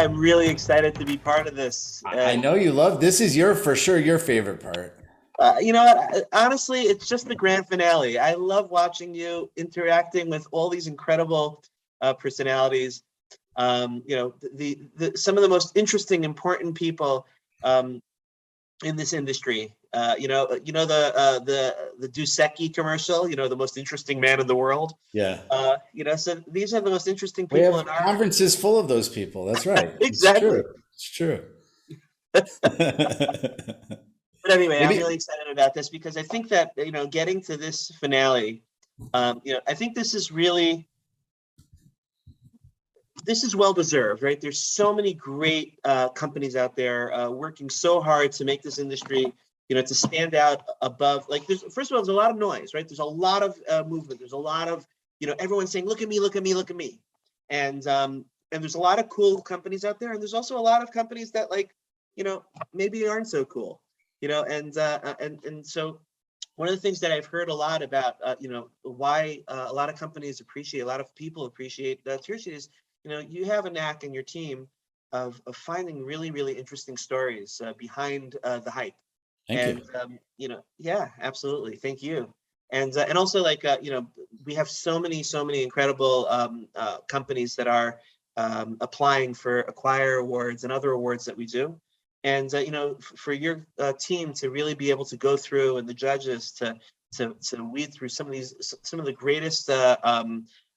I'm really excited to be part of this. I know you love this. Is for sure your favorite part. You know what? Honestly, it's just the grand finale. I love watching you interacting with all these incredible personalities. Some of the most interesting, important people in this industry. The Dusecki commercial. The most interesting man in the world. Yeah. So these are the most interesting We people have in our conferences full of those people. That's right. It's exactly. true. It's true. But anyway, I'm Maybe really excited about this because I think that getting to this finale, I think this is well deserved, right? There's so many great companies out there working so hard to make this industry, to stand out above. Like, first of all, there's a lot of noise, right? There's a lot of movement. There's a lot of, everyone saying, "Look at me, look at me, look at me," and there's a lot of cool companies out there, and there's also a lot of companies that maybe aren't so cool, and so one of the things that I've heard a lot about, why a lot of companies appreciate, a lot of people appreciate Tirshi is, you have a knack in your team of finding really, really interesting stories behind the hype. thank you. And, yeah, absolutely. Thank you. And also we have so many incredible companies that are applying for Acquire Awards and other awards that we do. And, for your team to really be able to go through and the judges to weed through some of the greatest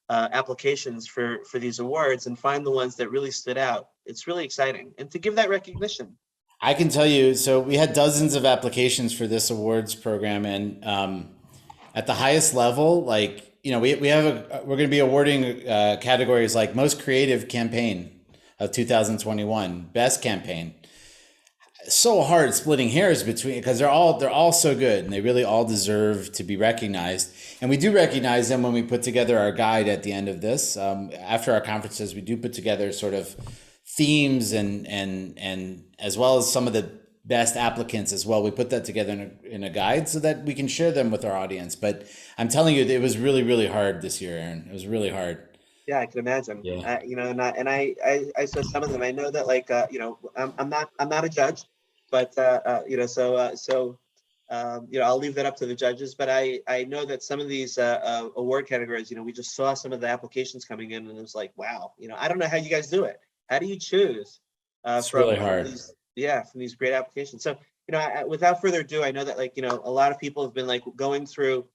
applications for these awards and find the ones that really stood out. It's really exciting. And to give that recognition. I can tell you, so we had dozens of applications for this awards program, and at the highest level, we're going to be awarding categories like most creative campaign of 2021, best campaign. So hard splitting hairs between, because they're all so good and they really all deserve to be recognized. And we do recognize them when we put together our guide at the end of this. After our conferences, we do put together sort of themes and as well as some of the best applicants as well. We put that together in a guide so that we can share them with our audience. But I'm telling you, it was really, really hard this year, Aaron. It was really hard. Yeah, I can imagine. Yeah. I saw some of them. I know that I'm not a judge, but I'll leave that up to the judges. But I know that some of these award categories, we just saw some of the applications coming in, and it was like, wow, I don't know how you guys do it. How do you choose It's really hard. from these great applications? So without further ado, I know that a lot of people have been going through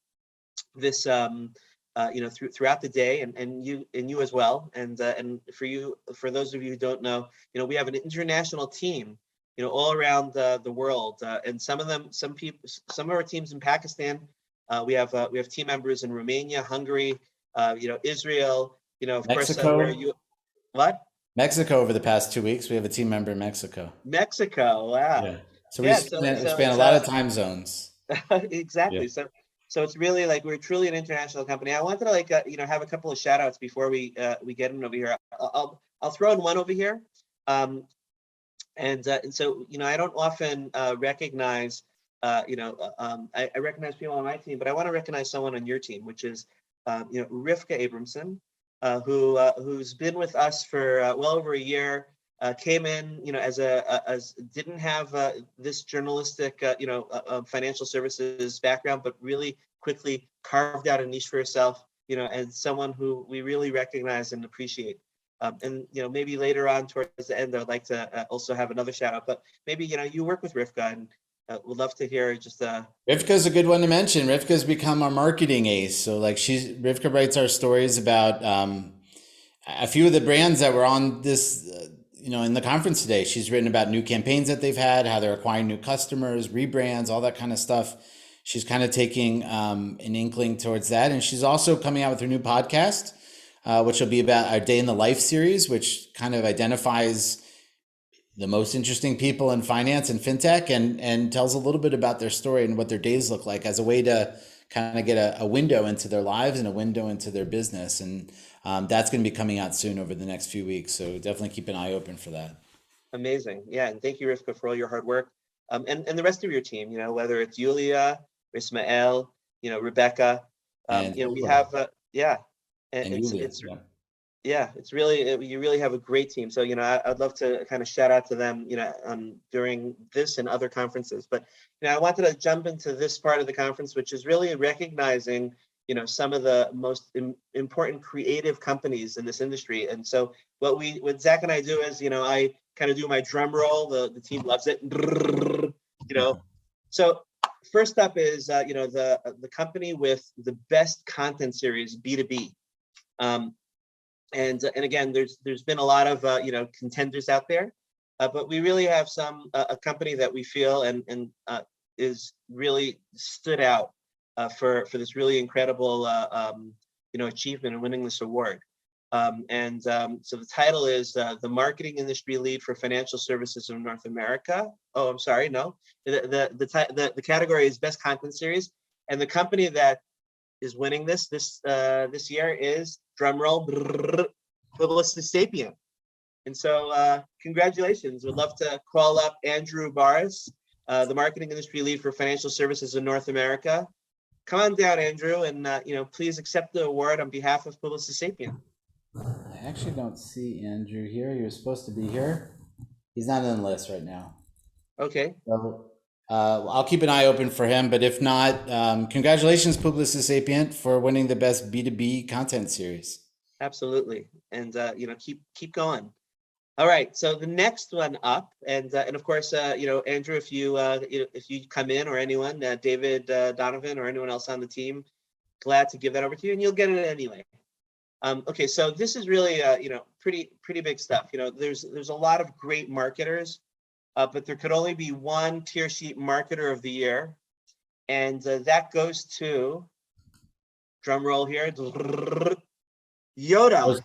this throughout the day, and you as well, and for those of you who don't know, we have an international team all around the world, and some of our teams in Pakistan, we have team members in Romania, Hungary, Israel, of Mexico. course, what? Mexico over the past 2 weeks. We have a team member in Mexico. Wow. Yeah. So we span a lot of time zones. Exactly. Yeah. So it's really we're truly an international company. I wanted to have a couple of shout outs before we get in over here. I'll throw in one over here. And so I don't often recognize I recognize people on my team, but I want to recognize someone on your team, which is Rifka Abramson, who's been with us for well over a year. Came in, as didn't have this journalistic, financial services background, but really quickly carved out a niche for herself, as someone who we really recognize and appreciate. And maybe later on towards the end, I would like to also have another shout out. But maybe you work with Rifka, and would love to hear just. Rifka's a good one to mention. Rifka's become our marketing ace. So Rifka writes our stories about a few of the brands that were on this. In the conference today, she's written about new campaigns that they've had, how they're acquiring new customers, rebrands, all that kind of stuff. She's kind of taking an inkling towards that. And she's also coming out with her new podcast, which will be about our Day in the Life series, which kind of identifies the most interesting people in finance and fintech and tells a little bit about their story and what their days look like as a way to kind of get a window into their lives and a window into their business. And that's going to be coming out soon over the next few weeks. So definitely keep an eye open for that. Amazing. Yeah. And thank you, Rifka, for all your hard work. And the rest of your team, whether it's Yulia, Ismael, Rebecca, And we have, yeah. and It's, Yulia, it's yeah. Yeah, it's really, you really have a great team. So, I'd love to kind of shout out to them, during this and other conferences. But, I wanted to jump into this part of the conference, which is really recognizing, some of the most important creative companies in this industry. And so what Zach and I do is, I kind of do my drum roll. The team loves it. So first up is, the company with the best content series, B2B. And again, there's been a lot of contenders out there, but we really have a company that we feel and is really stood out for this really incredible achievement in winning this award. So the title is the Marketing Industry Lead for Financial Services in North America. Oh, I'm sorry, no. The category is Best Content Series, and the company that is winning this year is, drumroll, Publicis Sapient. And so congratulations. We'd love to call up Andrew Barres, the Marketing Industry Lead for Financial Services in North America. Come on down, Andrew, and please accept the award on behalf of Publicis Sapient. I actually don't see Andrew here. He was supposed to be here. He's not on the list right now. Okay. So I'll keep an eye open for him, but if not, congratulations, Publicis Sapient, for winning the best B2B content series. Absolutely, and keep going. All right, so the next one up, and of course, Andrew, if you come in, or anyone, David Donovan or anyone else on the team, glad to give that over to you, and you'll get it anyway. Okay, so this is really pretty big stuff. There's a lot of great marketers. But there could only be one Tear Sheet Marketer of the Year, and that goes to, drum roll here, Yoda.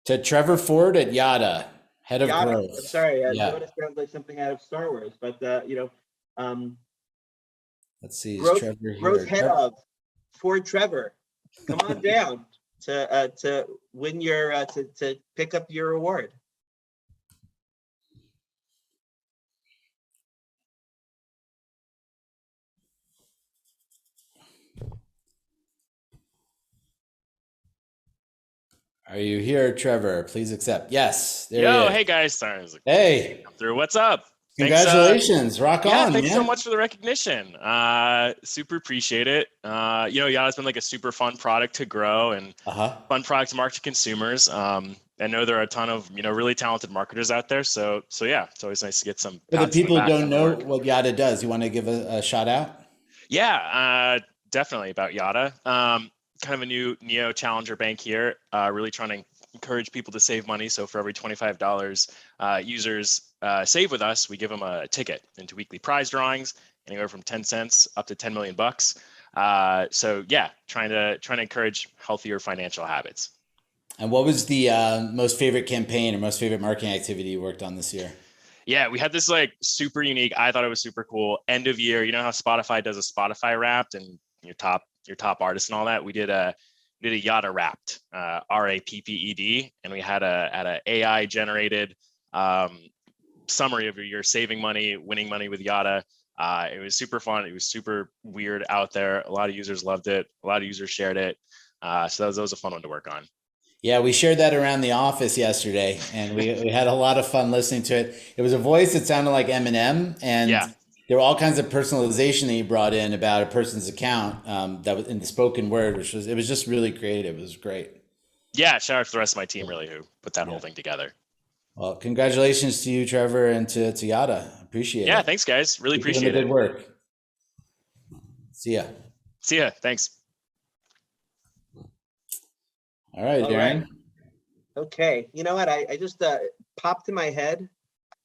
To Trevor Ford at Yada, head of Yoda. growth. I'm sorry, Yeah. Yoda sounds like something out of Star Wars, but let's see, is growth, Trevor here? growth head of Ford Trevor. Come on down to win your to pick up your award. Are you here, Trevor? Please accept. Yes. There Yo, hey guys. Sorry. I was like, hey. Through. What's up? Congratulations. Rock on. Thanks so much for the recognition. Super appreciate it. Yada's been like a super fun product to grow and fun product to market to consumers. I know there are a ton of, really talented marketers out there. So yeah, it's always nice to get some. For the people who don't know what Yada does, you want to give a shout out? Yeah, definitely about Yada. Kind of a new neo challenger bank here, really trying to encourage people to save money. So for every $25 users save with us, we give them a ticket into weekly prize drawings, anywhere from 10 cents up to 10 million bucks. So yeah, trying to encourage healthier financial habits. And what was the most favorite campaign or most favorite marketing activity you worked on this year? Yeah, we had this like super unique, I thought it was super cool, end of year. You know how Spotify does a Spotify Wrapped and your top artists and all that? We did a Yada Wrapped, RAPPED, and we had a AI generated summary of your year, saving money, winning money with Yada. It was super fun. It was super weird out there. A lot of users loved it. A lot of users shared it. So that was a fun one to work on. Yeah, we shared that around the office yesterday, and we had a lot of fun listening to it. It was a voice that sounded like Eminem, and there were all kinds of personalization that you brought in about a person's account that was in the spoken word, it was just really creative. It was great. Yeah, shout out to the rest of my team, really, who put that whole thing together. Well, congratulations to you, Trevor, and to Yada. Appreciate it. Yeah, thanks, guys. Really appreciate it. Good work. See ya. See ya. Thanks. All right, Darren. Right. Okay. You know what? I just popped in my head.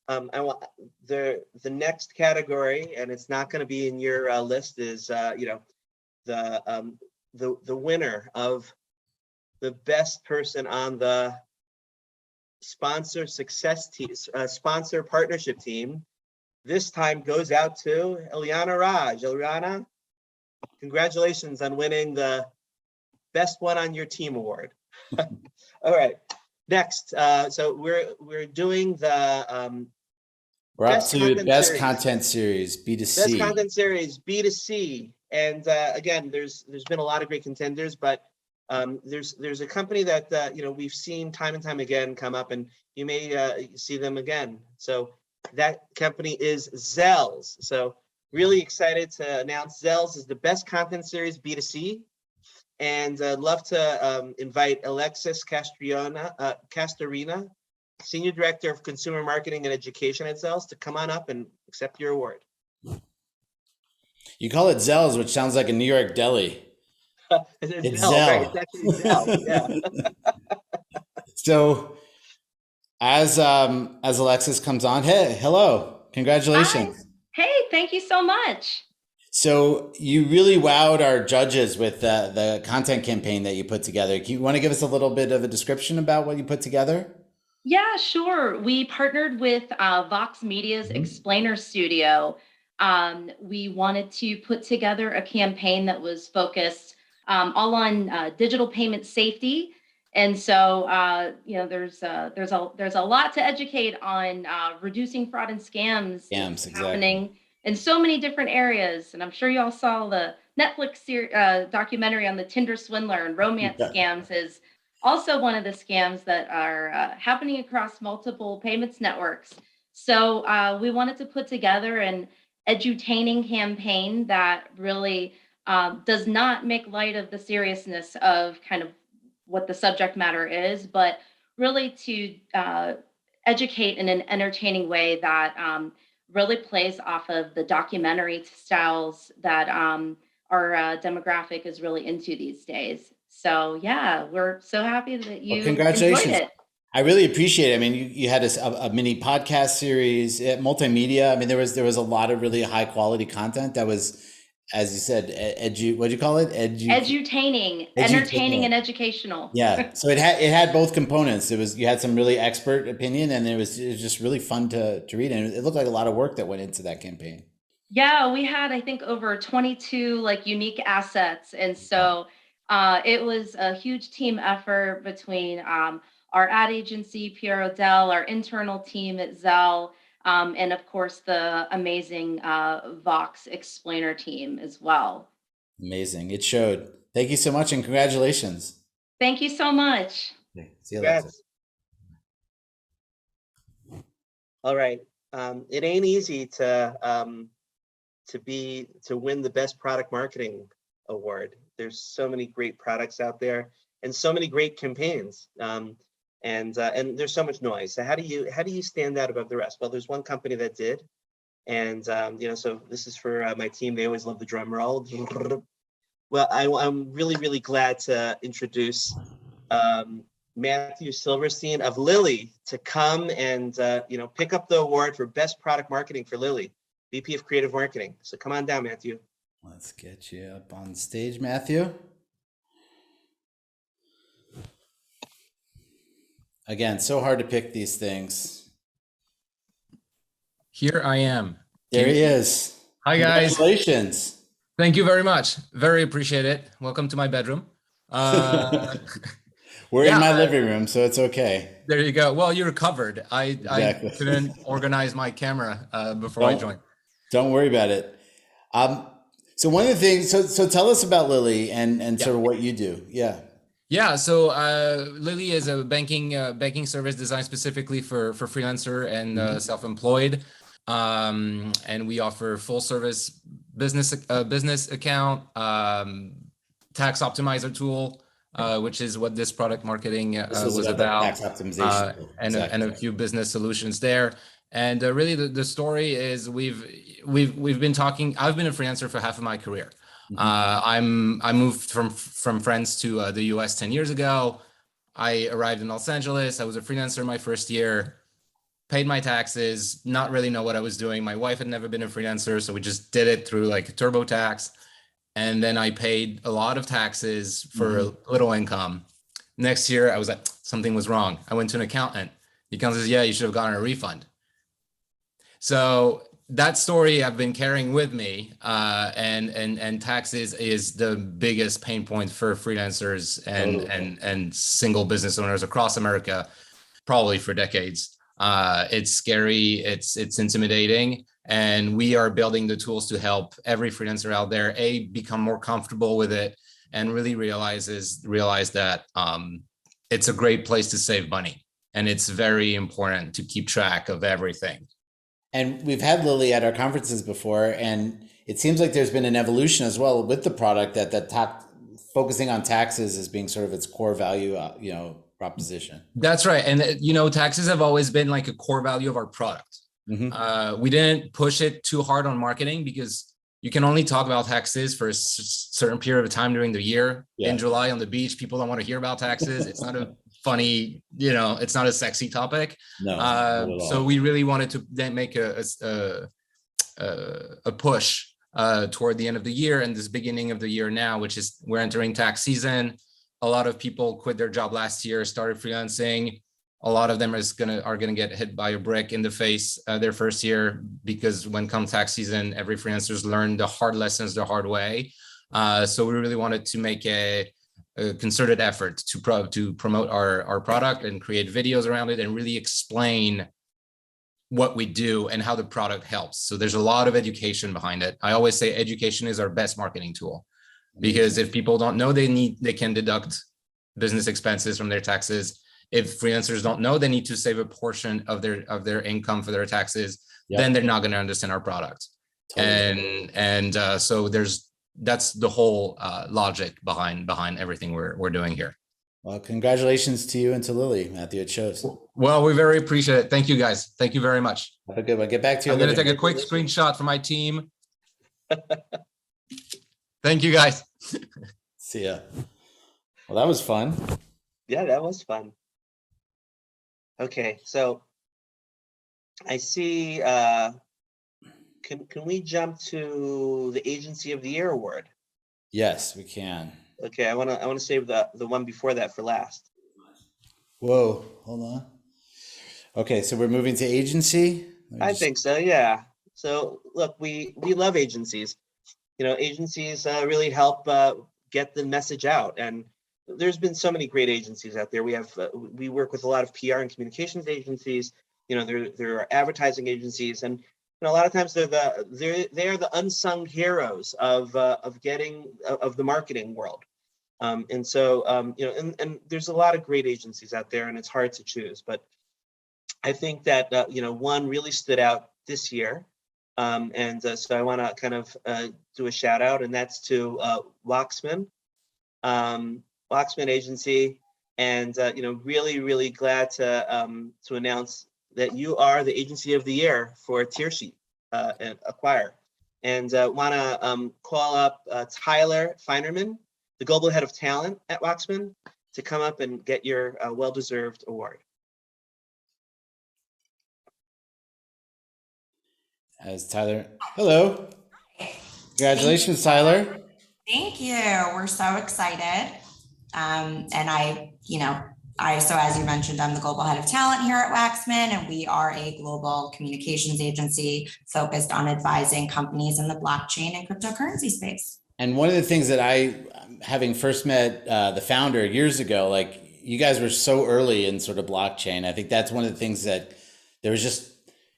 I want the next category, and it's not going to be in your list, is the winner of the best person on the sponsor success team, sponsor partnership team. This time goes out to Ilyana Raj. Ilyana, congratulations on winning the best one on your team award. All right, next. So we're doing the we're up to best content series, B2C. Best content series, B2C. And again, there's been a lot of great contenders, but There's a company that we've seen time and time again come up, and you may see them again. So that company is Zells. So really excited to announce Zells is the best content series B2C. And I'd love to invite Alexis Castorina, Senior Director of Consumer Marketing and Education at Zells, to come on up and accept your award. You call it Zells, which sounds like a New York deli. It's Zell. Right? It's actually Zell. Yeah. So as Alexis comes on, hey, hello, congratulations. Hi. Hey, thank you so much. So you really wowed our judges with the content campaign that you put together. You want to give us a little bit of a description about what you put together? Yeah, sure. We partnered with Vox Media's Explainer Studio. We wanted to put together a campaign that was focused all on digital payment safety. And so, there's a lot to educate on reducing fraud and scams happening in so many different areas. And I'm sure you all saw the Netflix documentary on the Tinder swindler, and romance scams is also one of the scams that are happening across multiple payments networks. So we wanted to put together an edutaining campaign that really does not make light of the seriousness of kind of what the subject matter is, but really to educate in an entertaining way that really plays off of the documentary styles that our demographic is really into these days. So yeah, we're so happy that you congratulations. enjoyed it. I really appreciate it. I mean, you had a mini podcast series, multimedia. I mean, there was a lot of really high quality content that was, as you said, what do you call it? Edutaining, entertaining, and educational. Yeah. So it had both components. You had some really expert opinion, and it was just really fun to read. And it looked like a lot of work that went into that campaign. Yeah, we had, I think, over 22 unique assets. And so it was a huge team effort between our ad agency, Pierre Odell, our internal team at Zell, and of course the amazing Vox Explainer team as well. Amazing. It showed. Thank you so much, and congratulations. Thank you so much. Okay. See you later. All right. It ain't easy to win the best product marketing award. There's so many great products out there and so many great campaigns. And there's so much noise. So how do you stand out above the rest? Well, there's one company that did, and so this is for my team. They always love the drum roll. Well, I'm really glad to introduce Matthew Silverstein of Lilly to come and pick up the award for best product marketing for Lilly, VP of Creative Marketing. So come on down, Matthew. Let's get you up on stage, Matthew. Again, so hard to pick these things. Here I am. There he is. Hi, guys. Congratulations. Thank you very much. Very appreciate it. Welcome to my bedroom. We're in my living room, so it's okay. There you go. Well, you're covered. Exactly. I couldn't organize my camera before I joined. Don't worry about it. So one of the things, so tell us about Lilly and sort of what you do. Yeah, so Lilly is a banking service designed specifically for freelancer and self-employed, and we offer full service business account, tax optimizer tool, which is what this product marketing was about, tax optimization and a few business solutions there. And really, the story is we've been talking. I've been a freelancer for half of my career. I moved from France to the US 10 years ago. I arrived in Los Angeles. I was a freelancer my first year, paid my taxes, not really know what I was doing. My wife had never been a freelancer, so we just did it through like a TurboTax. And then I paid a lot of taxes for little income. Next year, I was like, something was wrong. I went to an accountant. The accountant says, yeah, you should have gotten a refund. So that story I've been carrying with me, and taxes is the biggest pain point for freelancers and single business owners across America, probably for decades. It's scary, it's intimidating, and we are building the tools to help every freelancer out there, become more comfortable with it, and really realize that it's a great place to save money. And it's very important to keep track of everything. And we've had Lily at our conferences before, and it seems like there's been an evolution as well with the product that focusing on taxes as being sort of its core value, proposition. That's right. And, taxes have always been like a core value of our product. We didn't push it too hard on marketing because you can only talk about taxes for a certain period of time during the year. Yeah. In July on the beach, people don't want to hear about taxes. It's not a funny, it's not a sexy topic. No. So we really wanted to then make a push toward the end of the year and this beginning of the year now, which is we're entering tax season. A lot of people quit their job last year, started freelancing. A lot of them are gonna get hit by a brick in the face their first year, because when comes tax season, every freelancers learn the hard lessons the hard way. So we really wanted to make a concerted effort to promote our product and create videos around it and really explain what we do and how the product helps. So there's a lot of education behind it. I always say education is our best marketing tool, because if people don't know they can deduct business expenses from their taxes. If freelancers don't know they need to save a portion of their income for their taxes, then they're not going to understand our product. Totally. And so that's the whole logic behind everything we're doing here. Well, congratulations to you and to Lily, Matthew. It shows. Well, we very appreciate it. Thank you, guys. Thank you very much. Have a good one. Get back to you. I'm going to take a quick screenshot for my team. Thank you, guys. See ya. Well, that was fun. Yeah, that was fun. Okay, so I see. Can we jump to the Agency of the Year award? Yes, we can. Okay, I wanna save the one before that for last. Whoa, hold on. Okay, so we're moving to agency. I think so. Yeah. So look, we love agencies. Agencies really help get the message out, and there's been so many great agencies out there. We work with a lot of PR and communications agencies. There are advertising agencies, and a lot of times they are the unsung heroes of the marketing world. And so and there's a lot of great agencies out there, and it's hard to choose. But I think that one really stood out this year, and so I want to kind of do a shout out, and that's to Waxman. Waxman Agency, and really glad to announce that you are the Agency of the Year for Tearsheet and Acquire, and want to call up Tyler Feinerman, the Global Head of Talent at Waxman, to come up and get your well-deserved award. As Tyler, hello. Congratulations, Tyler. Thank you. We're so excited. And so as you mentioned, I'm the global head of talent here at Waxman, and we are a global communications agency focused on advising companies in the blockchain and cryptocurrency space. And one of the things that having first met the founder years ago, like you guys were so early in sort of blockchain. I think that's one of the things that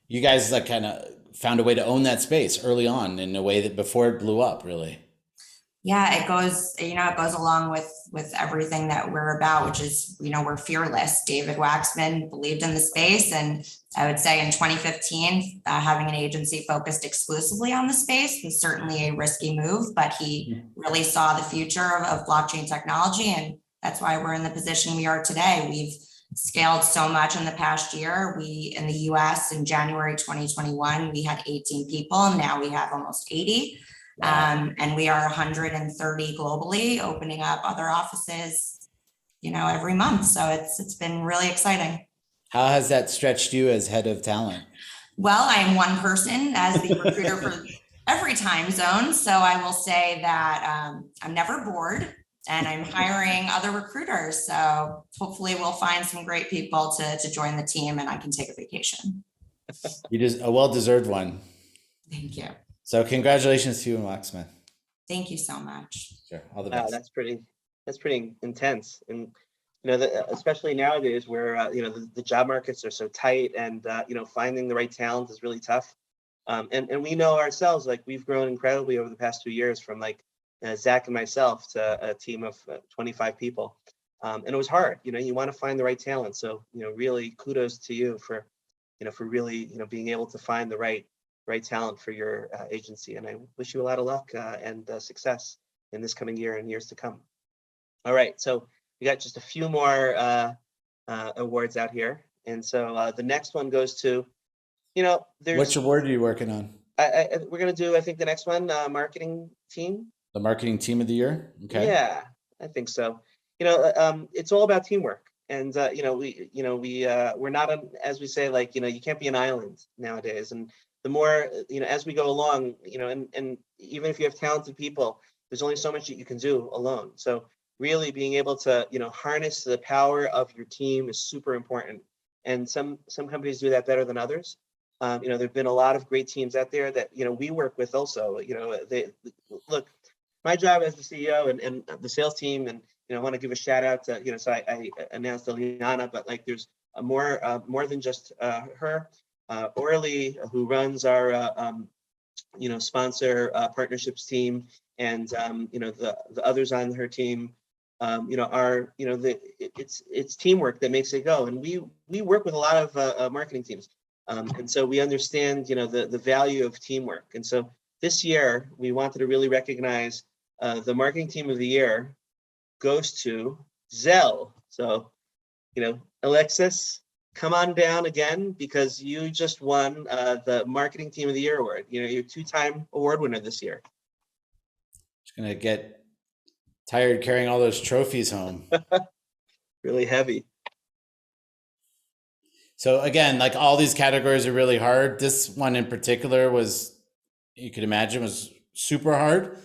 you guys like kind of found a way to own that space early on in a way that before it blew up, really. Yeah, it goes along with everything that we're about, which is, we're fearless. David Waxman believed in the space. And I would say in 2015, having an agency focused exclusively on the space was certainly a risky move, but he really saw the future of blockchain technology. And that's why we're in the position we are today. We've scaled so much in the past year. In the US in January 2021, we had 18 people, and now we have almost 80. And we are 130 globally, opening up other offices, every month. So it's been really exciting. How has that stretched you as head of talent? Well, I am one person as the recruiter for every time zone. So I will say that I'm never bored, and I'm hiring other recruiters. So hopefully we'll find some great people to join the team, and I can take a vacation. You just a well-deserved one. Thank you. So congratulations to you and Waxman. Thank you so much. Sure. All the best. Wow, that's pretty intense. And, especially nowadays where, the job markets are so tight, and, finding the right talent is really tough. And we know ourselves, like we've grown incredibly over the past 2 years from like, Zach and myself to a team of 25 people. And it was hard. You want to find the right talent. So, really kudos to you for, for really, being able to find the right talent for your agency. And I wish you a lot of luck and success in this coming year and years to come. All right. So we got just a few more awards out here. And so the next one goes to, there's. Which award are you working on? We're going to do, I think, the next one, marketing team. The marketing team of the year? Okay. Yeah, I think so. It's all about teamwork. And, we're not, as we say, like, you can't be an island nowadays. And the more, as we go along, and even if you have talented people, there's only so much that you can do alone. So really being able to, harness the power of your team is super important. And some companies do that better than others. There've been a lot of great teams out there that, we work with also. They look, my job as the CEO and the sales team, and, I want to give a shout out to, so I announced Eliana, but like there's more than just her. Orly, who runs our, sponsor partnerships team, and, the others on her team, it's teamwork that makes it go. And we work with a lot of marketing teams. And so we understand, the value of teamwork. And so this year we wanted to really recognize the marketing team of the year goes to Zell. So, Alexis, come on down again, because you just won the marketing team of the year award. You're a 2-time award winner this year. Just gonna get tired carrying all those trophies home. Really heavy. So again, like all these categories are really hard. This one in particular was, you could imagine, was super hard.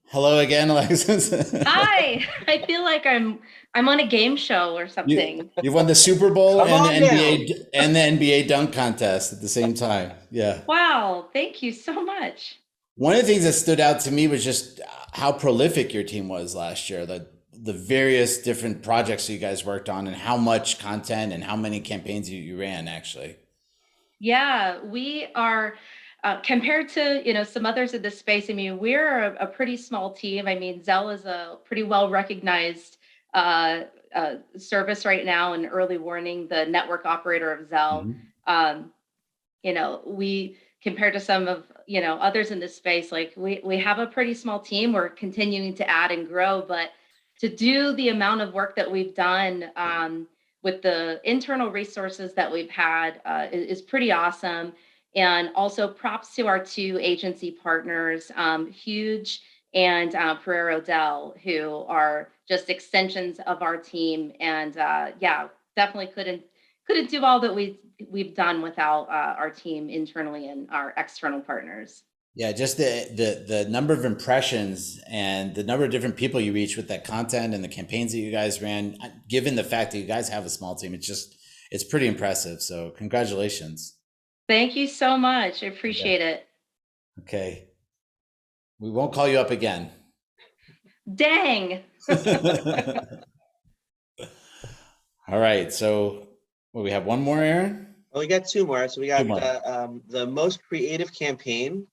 Hello again, Alexis. Hi. I feel like I'm on a game show or something. You won the Super Bowl Come and on the NBA dunk contest at the same time. Yeah. Wow. Thank you so much. One of the things that stood out to me was just how prolific your team was last year. The various different projects you guys worked on, and how much content and how many campaigns you ran actually. Yeah, we are compared to some others in this space. I mean, we're a pretty small team. I mean, Zell is a pretty well recognized service right now, and early warning, the network operator of Zell. Mm-hmm. We compared to some of others in this space, like we have a pretty small team. We're continuing to add and grow, but to do the amount of work that we've done with the internal resources that we've had is pretty awesome. And also props to our 2 agency partners, Huge and Pereiro Dell, who are just extensions of our team. And definitely couldn't do all that we've done without our team internally and our external partners. Yeah, just the number of impressions and the number of different people you reach with that content and the campaigns that you guys ran, given the fact that you guys have a small team, it's pretty impressive. So congratulations. Thank you so much. I appreciate it. Okay. We won't call you up again. Dang. All right. So we have one more, Aaron? Well, we got 2 more. So we got the most creative campaign.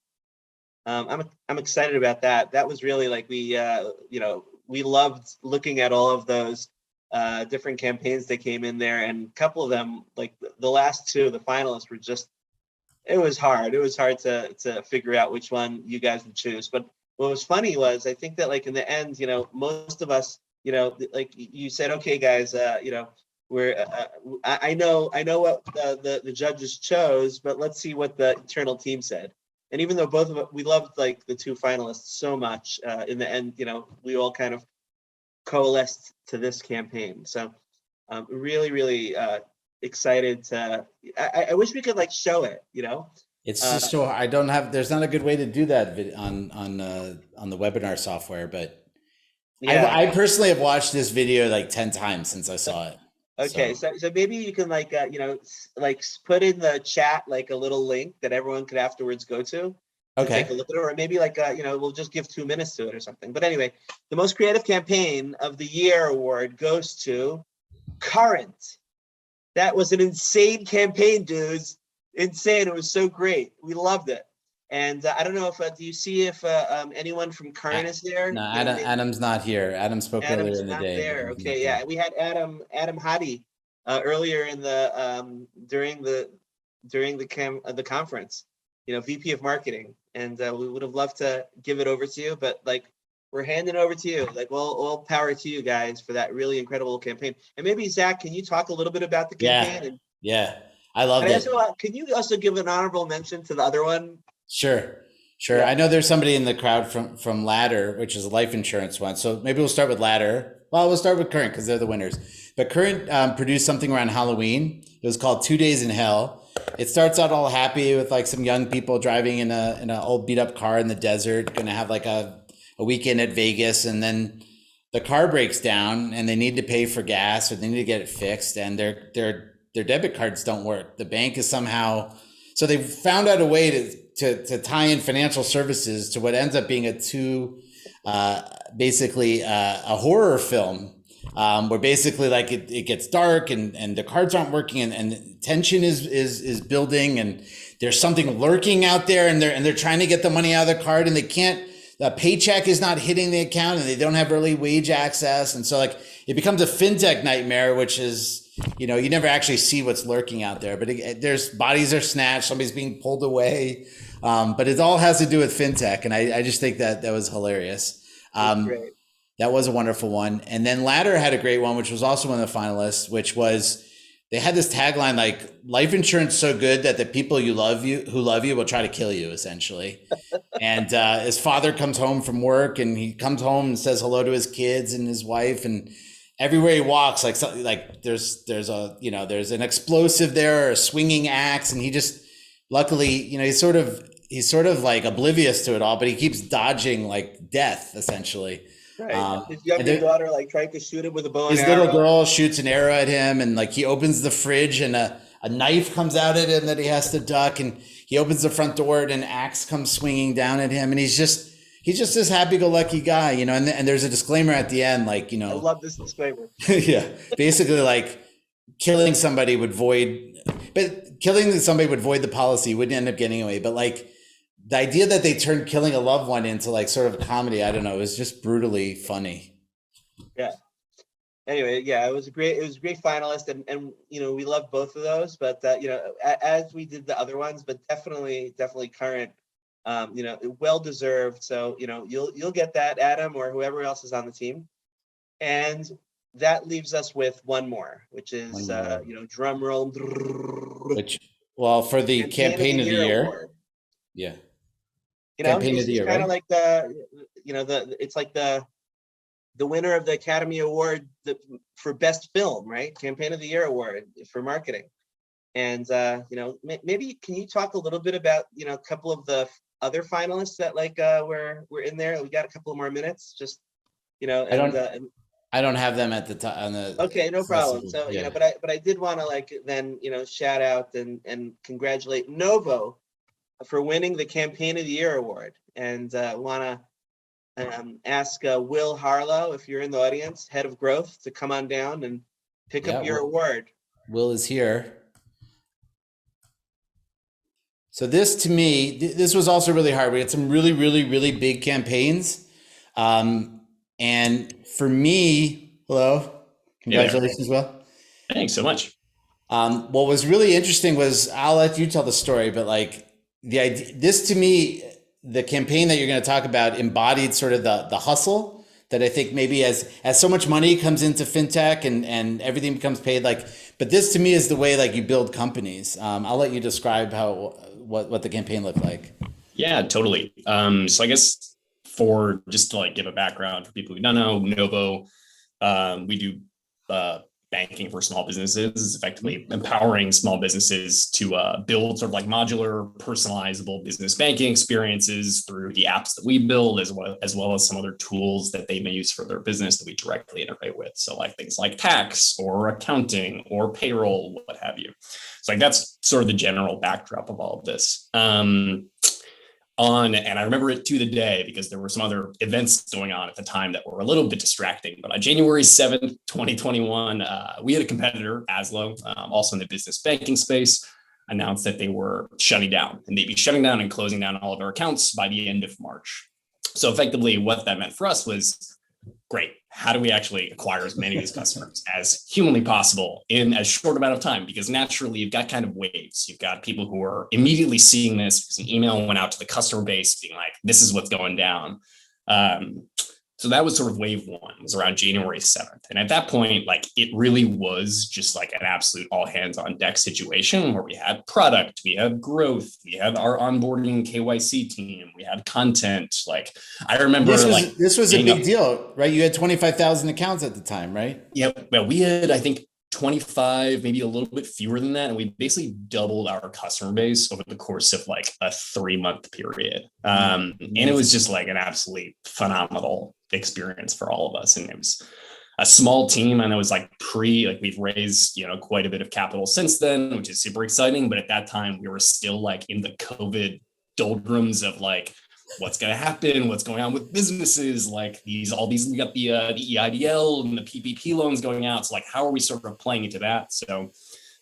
I'm excited about that. That was really like we loved looking at all of those different campaigns that came in there, and a couple of them, like the last 2, the finalists, were just, it was hard. It was hard to figure out which one you guys would choose. But what was funny was, I think that like in the end, most of us, like you said, okay, guys, we're I know what the judges chose, but let's see what the internal team said. And even though both of us, we loved like the 2 finalists so much, in the end, we all kind of coalesced to this campaign. So really, really excited to, I wish we could like show it, It's just so I don't have, there's not a good way to do that on the webinar software, but yeah. I personally have watched this video like 10 times since I saw it. Okay, so maybe you can like like put in the chat like a little link that everyone could afterwards go to. Okay. Take a look at it, or maybe like we'll just give 2 minutes to it or something. But anyway, the most creative campaign of the year award goes to Current. That was an insane campaign, dudes. Insane. It was so great. We loved it. And I don't know if do you see if anyone from Current is there? No, You know, maybe Adam's not here. Adam spoke earlier Adam's in the not day. there. But he's not Okay, here. yeah, we had Adam Hadi earlier in the during the conference. You know, VP of Marketing, and we would have loved to give it over to you, but like we're handing it over to you. Like, well, all power to you guys for that really incredible campaign. And maybe Zach, can you talk a little bit about the campaign? And Yeah, I loved and it. also, can you also give an honorable mention to the other one? Sure. Yeah. I know there's somebody in the crowd from Ladder, which is a life insurance one. So maybe we'll start with Ladder. Well, we'll start with Current because they're the winners. But Current produced something around Halloween. It was called 2 Days in Hell. It starts out all happy with like some young people driving in an old beat up car in the desert, going to have like a weekend at Vegas, and then the car breaks down and they need to pay for gas or they need to get it fixed, and their debit cards don't work. The bank is somehow, so they found out a way to tie in financial services to what ends up being basically a horror film, where basically like it gets dark and the cards aren't working and tension is building and there's something lurking out there and they're trying to get the money out of the card and they can't. The paycheck is not hitting the account and they don't have early wage access. And so like it becomes a fintech nightmare, which is, you know, you never actually see what's lurking out there, but there's bodies are snatched, somebody's being pulled away. But it all has to do with fintech. And I just think that was hilarious. Great. That was a wonderful one. And then Ladder had a great one, which was also one of the finalists, which was, they had this tagline like life insurance so good that the people who love you will try to kill you, essentially. And his father comes home from work and he comes home and says hello to his kids and his wife, and everywhere he walks, like something like there's an explosive there or a swinging axe, and he just luckily, you know, he's sort of like oblivious to it all, but he keeps dodging like death, essentially. Right. His younger daughter like tried to shoot him with a bow and his arrow. little girl shoots an arrow at him, and like he opens the fridge and a knife comes out at him that he has to duck, and he opens the front door and an axe comes swinging down at him, and he's just this happy-go-lucky guy, you know. And there's a disclaimer at the end, like, you know, I love this disclaimer. yeah, basically like killing somebody would void the policy, wouldn't end up getting away, but like the idea that they turned killing a loved one into like sort of a comedy, I don't know, it was just brutally funny. Yeah. Anyway, yeah, it was a great finalist, and you know, we love both of those, but you know, as we did the other ones, but definitely Current, you know, well deserved. So, you know, you'll get that, Adam, or whoever else is on the team. And that leaves us with one more, which is you know, drum roll. Which, well, for the campaign of the year award. Yeah. You know, it's kind of like it's like the winner of the Academy Award for Best Film, right? Campaign of the Year Award for marketing. And you know, maybe can you talk a little bit about, you know, a couple of the other finalists that like we're in there? We got a couple of more minutes, just, you know. I don't have them at the top on the. Okay, no problem. So, you know, but I did want to like then, you know, shout out and congratulate Novo for winning the Campaign of the Year Award, and want to ask Will Harlow, if you're in the audience, head of growth, to come on down and pick up your award. Will is here. So this, to me, this was also really hard. We had some really, really, really big campaigns. And for me, hello, congratulations, Will. Thanks so much. What was really interesting was, I'll let you tell the story, but like the idea, this to me, the campaign that you're going to talk about embodied sort of the hustle that I think maybe as so much money comes into fintech and everything becomes paid, like, but this to me is the way like you build companies. I'll let you describe what the campaign looked like. Yeah, totally. So I guess for just to like give a background for people who don't know, Novo, we do banking for small businesses, effectively empowering small businesses to build sort of like modular, personalizable business banking experiences through the apps that we build, as well as some other tools that they may use for their business that we directly integrate with. So like things like tax or accounting or payroll, what have you. So like that's sort of the general backdrop of all of this. And I remember it to the day because there were some other events going on at the time that were a little bit distracting. But on January 7th, 2021, we had a competitor, Aslo, also in the business banking space, announced that they were shutting down, and they'd be shutting down and closing down all of our accounts by the end of March. So effectively what that meant for us was, great, how do we actually acquire as many of these customers as humanly possible in as short amount of time? Because naturally you've got kind of waves. You've got people who are immediately seeing this because an email went out to the customer base being like, this is what's going down. So that was sort of wave one, was around January 7th. And at that point, like, it really was just like an absolute all hands on deck situation where we had product, we had growth, we had our onboarding KYC team, we had content. Like, I remember this was a big deal, right? You had 25,000 accounts at the time, right? Yep. Well, we had, I think, 25, maybe a little bit fewer than that. And we basically doubled our customer base over the course of like a 3-month period. And it was just like an absolutely phenomenal experience for all of us. And it was a small team. And it was like we've raised, quite a bit of capital since then, which is super exciting. But at that time, we were still like in the COVID doldrums of like, what's going to happen, what's going on with businesses, like we got the EIDL and the PPP loans going out. So like, how are we sort of playing into that? So,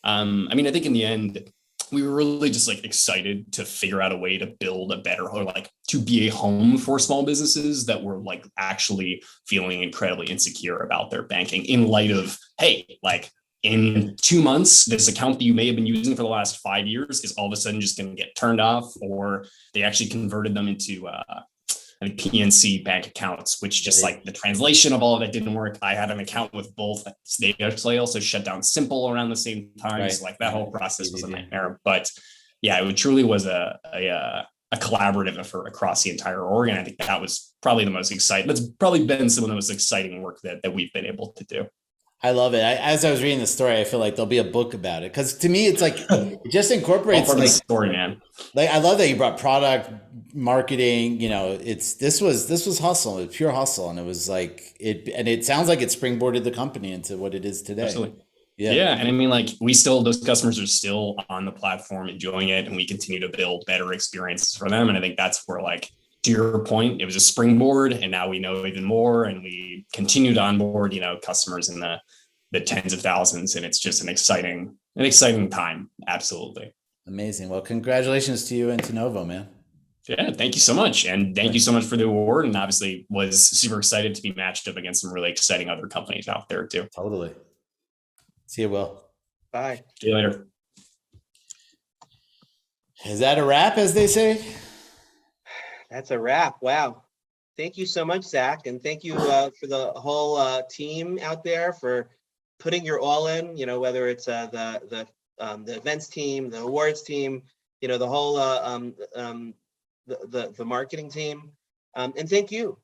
I think in the end, we were really just like excited to figure out a way to build a better, or like to be a home for small businesses that were like actually feeling incredibly insecure about their banking in light of, hey, like, in 2 months, this account that you may have been using for the last 5 years is all of a sudden just going to get turned off, or they actually converted them into PNC bank accounts, which just like the translation of all of that didn't work. I had an account with both. They actually also shut down Simple around the same time. Right. So like that whole process was a nightmare. But yeah, it truly was a collaborative effort across the entire org. And I think that was probably the most exciting. That's probably been some of the most exciting work that we've been able to do. I love it. As I was reading the story, I feel like there'll be a book about it, because to me, it's like it just incorporates like the story, man. Like, I love that you brought product marketing. This was hustle. It was pure hustle, and it was like it. And it sounds like it springboarded the company into what it is today. Absolutely. Yeah. And like those customers are still on the platform enjoying it, and we continue to build better experiences for them. And I think that's where, like, to your point, it was a springboard, and now we know even more, and we continue to onboard, customers in the tens of thousands, and it's just an exciting time. Absolutely. Amazing. Well, congratulations to you and to Novo, man. Yeah, thank you so much. And thank you so much for the award. And obviously was super excited to be matched up against some really exciting other companies out there too. Totally. See you, Will. Bye. See you later. Is that a wrap, as they say? That's a wrap. Wow. Thank you so much, Zach. And thank you for the whole team out there for putting your all in, whether it's the events team, the awards team, the whole the marketing team. And thank you,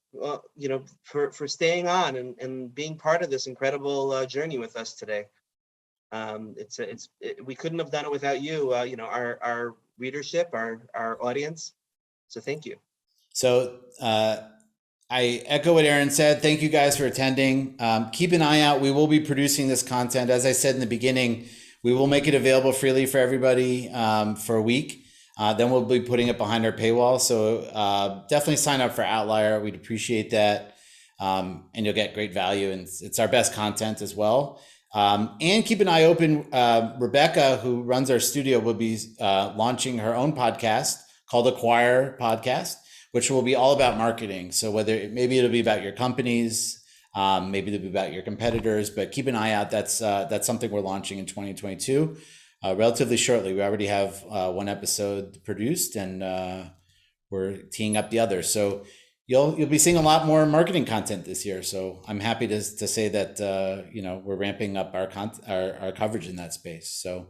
for staying on and being part of this incredible journey with us today. We couldn't have done it without you, our readership, our audience. So thank you. So I echo what Aaron said. Thank you guys for attending. Keep an eye out. We will be producing this content. As I said in the beginning, we will make it available freely for everybody for a week. Then we'll be putting it behind our paywall. So definitely sign up for Outlier. We'd appreciate that. And you'll get great value. And it's our best content as well. And keep an eye open. Rebecca, who runs our studio, will be launching her own podcast called Acquire Podcast, which will be all about marketing. So maybe it'll be about your companies, maybe it'll be about your competitors, but keep an eye out. That's something we're launching in 2022, relatively shortly. We already have one episode produced, and we're teeing up the others. So you'll be seeing a lot more marketing content this year. So I'm happy to say that we're ramping up our coverage in that space. So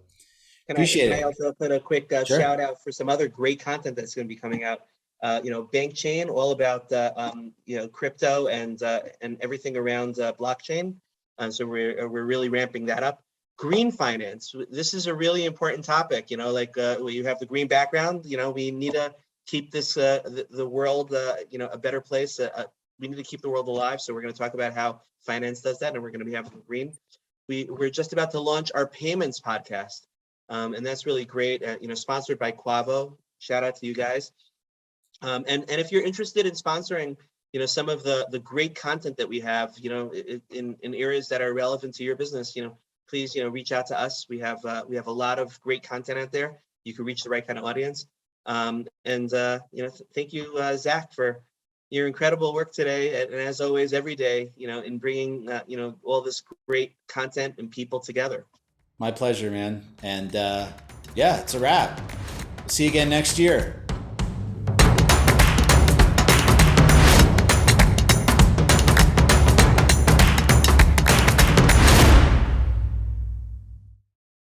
appreciate it. Can I also put a quick Sure. shout out for some other great content that's going to be coming out? Bank Chain, all about crypto and everything around blockchain. So we're really ramping that up. Green finance. This is a really important topic. You have the green background. We need to keep this the world a better place. We need to keep the world alive. So we're going to talk about how finance does that, and we're going to be having green. We're just about to launch our payments podcast, and that's really great. Sponsored by Quavo. Shout out to you guys. And if you're interested in sponsoring, some of the great content that we have, in areas that are relevant to your business, please, reach out to us. We have a lot of great content out there. You can reach the right kind of audience. Thank you, Zach, for your incredible work today. And as always, every day, in bringing, all this great content and people together. My pleasure, man. And yeah, it's a wrap. See you again next year.